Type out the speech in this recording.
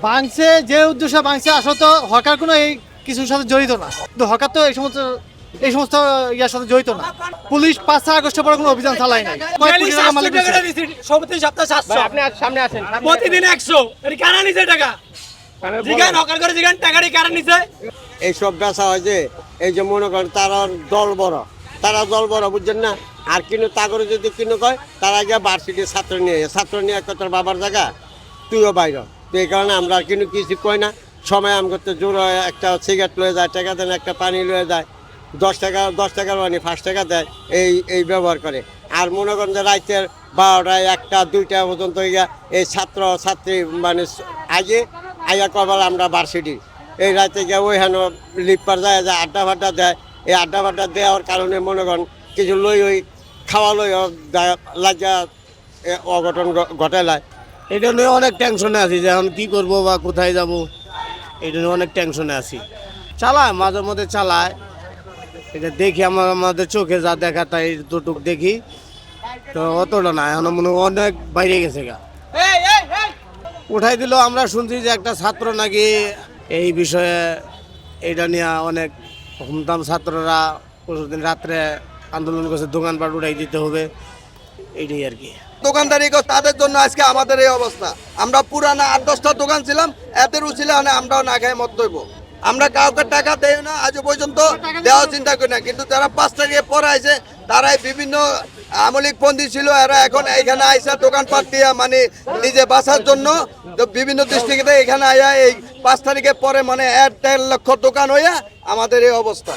ভাঙছে যে উদ্দেশ্যে ভাঙছে আসলে তো হকার কোনো এই কিছুর সাথে জড়িত না, কিন্তু হকার তো এই সমস্ত ইয়ার সাথে জড়িত না। পুলিশ 5 আগস্টের পরে কোনো অভিযান চালায় নাই। কয়েক কোটি টাকা মালিক দিয়েছে। সমিতি সপ্তাহ 700 আপনি সামনে আছেন। প্রতিদিন 100 এর কারা নিছে টাকা জিগান হকার করে জিগান টাকারই কারা নিছে। এইসব বেচা হয় যে এই যে মনে করেন তারা দল বড় বুঝছেন না। আর কিন্তু তাগরে যদি কিনে কয় তারা গিয়ে ভার্সিটির ছাত্র নিয়ে তোর বাবার জায়গা তুইও বাইর। তো এই কারণে আমরা আর কিন্তু কিছু কই না। সময় আম করতে জোর হয়, একটা সিগারেট লয়ে যায়, টাকা দেন, একটা পানি লয়ে যায়, 10 টাকার পানি 5 টাকা দেয়, এই ব্যবহার করে। আর মনে করেন যে রাতের 12টায় 1টা 2টা পর্যন্ত এই ছাত্রী মানে আইয়া কবার আমরা ভার্সিটি এই রাতে গিয়ে ওইখানে লিপার যায় আড্ডা ফাড্ডা দেয়। এই আড্ডা ফাড্ডা দেওয়ার কারণে মনে করেন কিছু খাওয়া লাগিয়া অঘটন ঘটালায়। এটা নিয়ে অনেক টেনশনে আছি যে এখন কী করবো বা কোথায় যাব, এটা নিয়ে অনেক টেনশনে আছি। চালায় মাঝে মধ্যে চালায়, এটা দেখি আমাদের চোখে যা দেখা তাই দুটুক দেখি, তো অতটা না। এখন মনে হয় অনেক বাইরে গেছে গা, উঠাই দিল। আমরা শুনছি যে একটা ছাত্র নাকি এই বিষয়ে এটা নিয়ে অনেক হুমতাম, ছাত্ররা পরশুদিন রাত্রে আন্দোলন করছে, দোকানপাট উঠাই দিতে হবে, এইটাই আর কি। দোকানদারি তাদের জন্য আজকে আমাদের এই অবস্থা। আমরা পুরানা 8-10টা দোকান ছিলাম, এদের উচিলে আমরাও না খাই মত দইব। আমরা কাউকে টাকা দেই না, আজ পর্যন্ত দেওয়ার চিন্তা করি না। কিন্তু যারা 5 টাকা পরে আইছে তারাই বিভিন্ন আমলিক বন্দী ছিল, এরা এখন এইখানে আইসা দোকানপাট দিয়া মানে নিজে বাঁচার জন্য বিভিন্ন ডিস্ট্রিক্টে এখানে আয়া এই 5 তারিখে পরে মানে 1.5 লক্ষ দোকান হইয়া আমাদের এই অবস্থা।